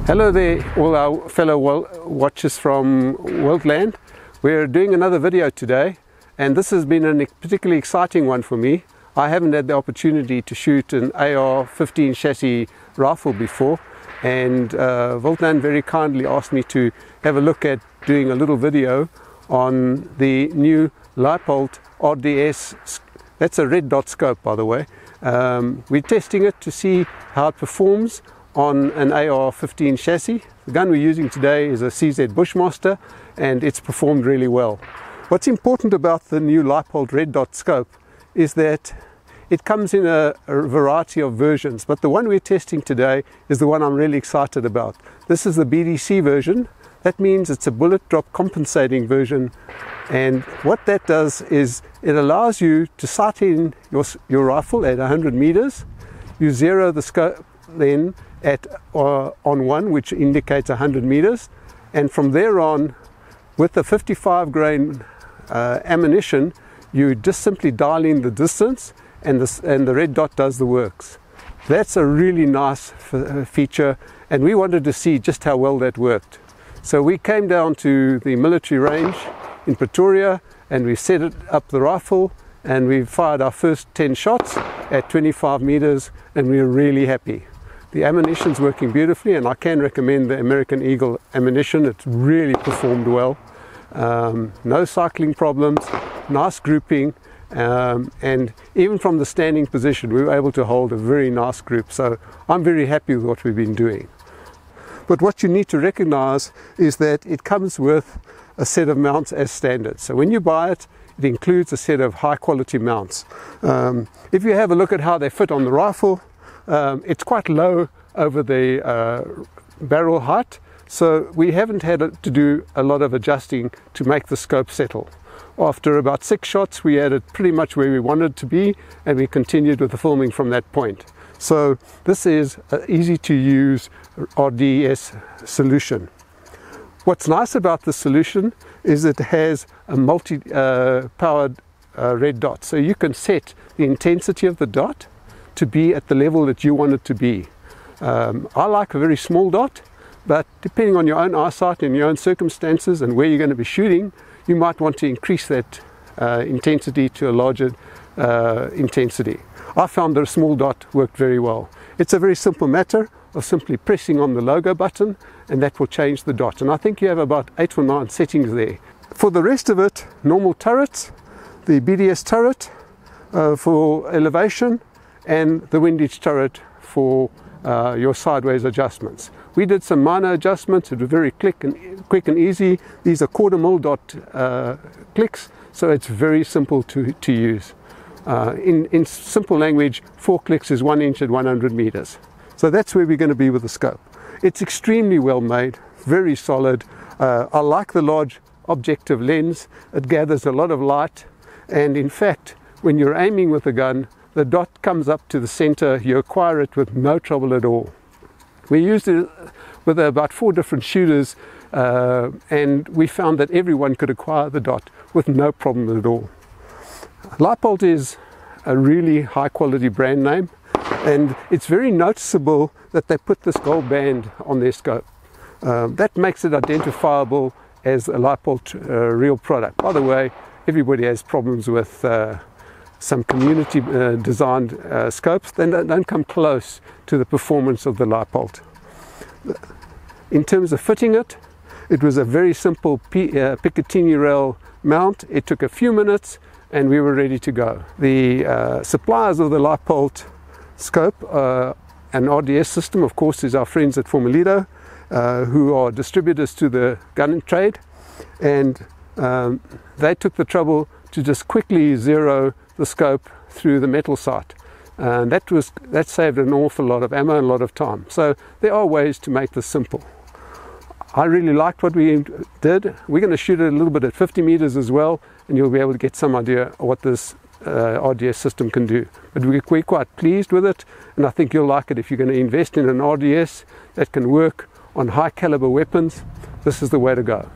Hello there, all our fellow watchers from Wildland. We're doing another video today, and this has been a particularly exciting one for me. I haven't had the opportunity to shoot an AR-15 chassis rifle before, and Wildland very kindly asked me to have a look at doing a little video on the new Leupold RDS. That's a red dot scope, by the way. We're testing it to see how it performs on an AR-15 chassis. The gun we're using today is a CZ Bushmaster, and it's performed really well. What's important about the new Leupold red dot scope is that it comes in a variety of versions, but the one we're testing today is the one I'm really excited about. This is the BDC version. That means it's a bullet drop compensating version, and what that does is it allows you to sight in your rifle at 100 meters. You zero the scope then on one, which indicates 100 meters, and from there on, with the 55 grain ammunition, you just simply dial in the distance, and the red dot does the works. That's a really nice feature, and we wanted to see just how well that worked. So we came down to the military range in Pretoria, and we set up the rifle, and we fired our first 10 shots at 25 meters, and we were really happy. The ammunition's working beautifully, and I can recommend the American Eagle ammunition. It's really performed well. No cycling problems, nice grouping, and even from the standing position we were able to hold a very nice group. So I'm very happy with what we've been doing. But what you need to recognize is that it comes with a set of mounts as standard. So when you buy it, it includes a set of high quality mounts. If you have a look at how they fit on the rifle, it's quite low over the barrel height, so we haven't had to do a lot of adjusting to make the scope settle. After about 6 shots, we had it pretty much where we wanted to be, and we continued with the filming from that point. So this is an easy to use RDS solution. What's nice about the solution is it has a multi-powered red dot, so you can set the intensity of the dot to be at the level that you want it to be. I like a very small dot, but depending on your own eyesight and your own circumstances and where you're going to be shooting, you might want to increase that intensity to a larger intensity. I found that a small dot worked very well. It's a very simple matter of simply pressing on the logo button, and that will change the dot. And I think you have about 8 or 9 settings there. For the rest of it, normal turrets, the BDS turret for elevation, and the windage turret for your sideways adjustments. We did some minor adjustments. It was very quick and easy. These are 1/4 mil dot clicks, so it's very simple to use. In simple language, 4 clicks is 1 inch at 100 meters. So that's where we're going to be with the scope. It's extremely well made, very solid. I like the large objective lens. It gathers a lot of light, and in fact, when you're aiming with the gun, the dot comes up to the center. You acquire it with no trouble at all. We used it with about 4 different shooters, and we found that everyone could acquire the dot with no problem at all. Leupold is a really high quality brand name, and it's very noticeable that they put this gold band on their scope. That makes it identifiable as a Leupold real product. By the way, everybody has problems with some community designed scopes. They don't come close to the performance of the Leupold. In terms of fitting it, it was a very simple Picatinny rail mount. It took a few minutes, and we were ready to go. The suppliers of the Leupold scope and RDS system, of course, is our friends at Formalido, who are distributors to the gun trade, and they took the trouble to just quickly zero the scope through the metal sight. And that saved an awful lot of ammo and a lot of time. So there are ways to make this simple. I really liked what we did. We're going to shoot it a little bit at 50 meters as well, and you'll be able to get some idea of what this RDS system can do. But we're quite pleased with it, and I think you'll like it. If you're going to invest in an RDS that can work on high caliber weapons, this is the way to go.